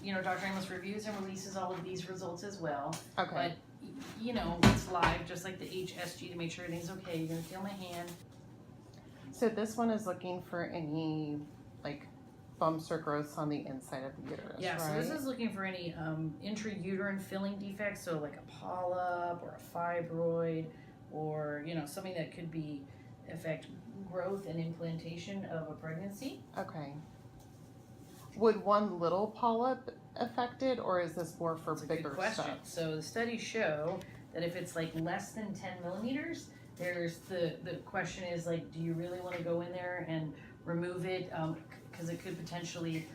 you know, Dr. Amos reviews and releases all of these results as well. Okay. But, you know, it's live, just like the HSG, to make sure everything's okay. You're gonna feel my hand. So this one is looking for any, like, bumps or growths on the inside of the uterus, Yeah, right? so this is looking for any intrauterine filling defects, so like a polyp or a fibroid, or, you know, something that could be affect growth and implantation of a pregnancy. Okay. Would one little polyp affect it, or is this more for That's a bigger good question. stuff? So the studies show that if it's like less than 10 millimeters, there's the question is like, do you really want to go in there and remove it? Because it could potentially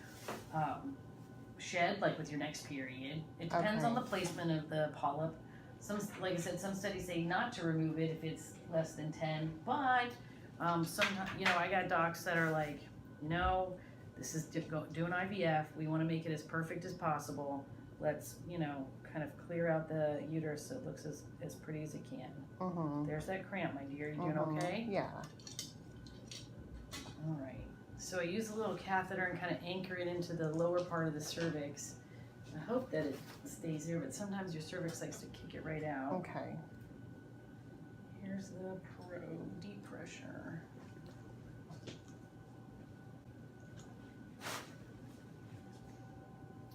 shed, like with your next period. It depends on the placement of the polyp. Some, like I said, some studies say not to remove it if it's less than 10, but sometimes, you know, I got docs that are like, you know, this is doing IVF. We want to make it as perfect as possible. Let's, you know, kind of clear out the uterus so it looks as pretty as it can. Mm-hmm. There's that cramp, my dear. You doing okay? Yeah. All right. So I use a little catheter and kind of anchor it into the lower part of the cervix. I hope that it stays there, but sometimes your cervix likes to kick it right out. Okay. Here's the probe, deep pressure.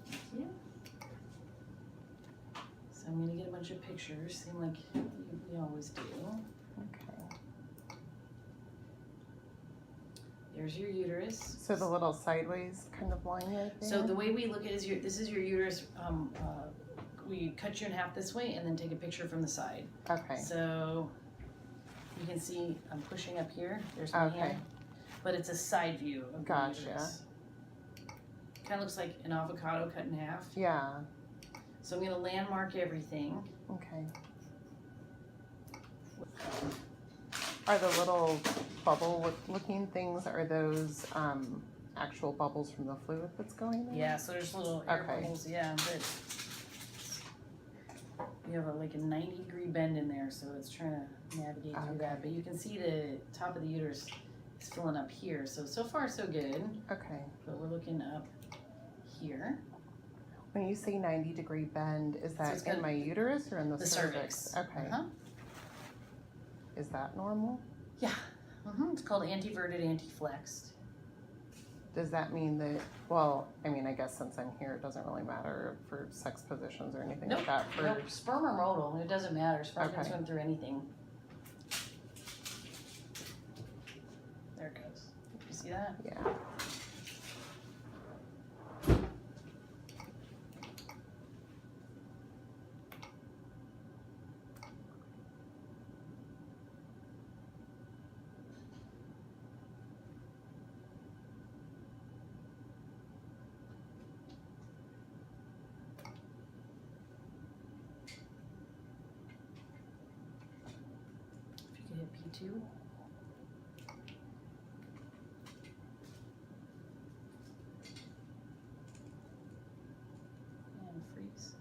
Thank you. So I'm going to get a bunch of pictures, seem like we always do. Okay. There's your uterus. So the little sideways kind of line right there? So the way we look at it is this is your uterus. We cut you in half this way and then take a picture from the side. Okay. So you can see I'm pushing up here. There's my hand. But it's a side view of the uterus. Kind of looks like an avocado cut in half. Yeah. So I'm going to landmark everything. Okay. Are the little bubble looking things, are those actual bubbles from the fluid that's going there? Yeah, so there's little air bubbles, yeah, but you have like a 90-degree bend in there, so it's trying to navigate through that. But you can see the top of the uterus is filling up here, so far so good. Okay. But we're looking up here. When you say 90-degree bend, is that in my uterus or in the cervix? Okay. Is that normal? Yeah. It's called anteverted, anteflexed. Does that mean that, well, I mean, I guess since I'm here, it doesn't really matter for sex positions or anything like that? Nope, sperm or modal, it doesn't matter. Sperm can swim through anything. There it goes. You see that? Yeah. Hit P2. And freeze.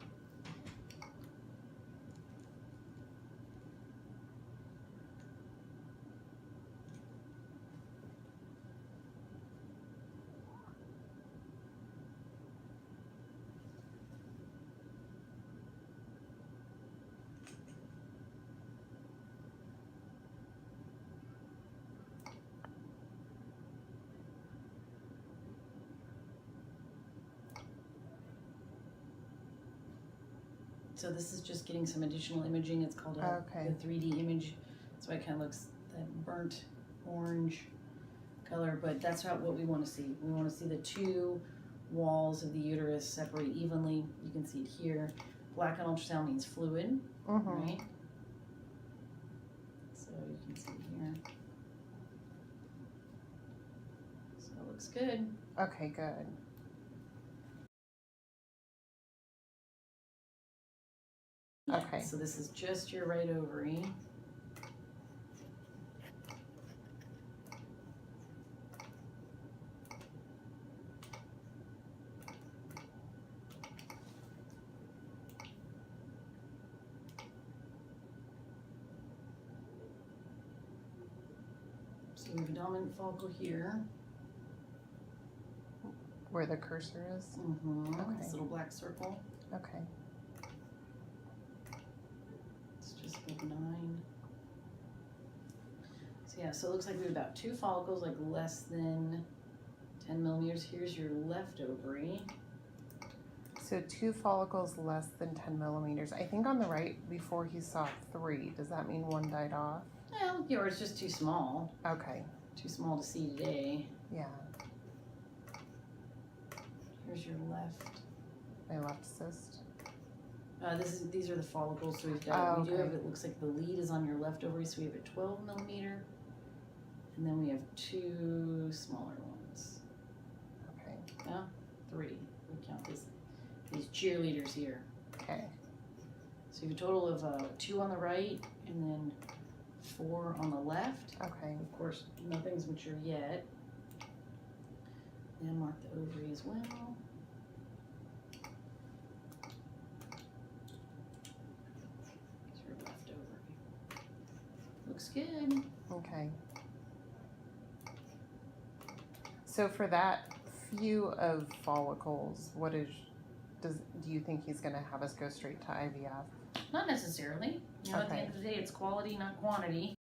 So this is just getting some additional imaging. It's called a 3D image. That's why it kind of looks that burnt orange color, but that's not what we want to see. We want to see the two walls of the uterus separate evenly. You can see it here. Black on ultrasound means fluid, right? So you can see here. So it looks good. Okay, good. Okay. So this is just your right ovary. So we have a dominant follicle here. Where the cursor is? Mm-hmm. Okay. This little black circle. Okay. It's just like 9. So yeah, so it looks like we have about 2 follicles, like less than 10 millimeters. Here's your left ovary. So 2 follicles less than 10 millimeters. I think on the right before he saw 3. Does that mean 1 died off? Well, yours just too small. Okay. Too small to see today. Yeah. Here's your left. My left cyst. These are the follicles. So we've got. Oh, We do okay. have. It looks like the lead is on your left ovary. So we have a 12 millimeter, and then we have 2 smaller ones. Okay. No, 3. We count these cheerleaders here. Okay. So you have a total of 2 on the right, and then 4 on the left. Okay. Of course, nothing's mature yet. And mark the ovary as well. Here's your left ovary. Looks good. Okay. So for that few of follicles, do you think he's going to have us go straight to IVF? Not necessarily. You know, at the Okay. end of the day, it's quality, not quantity.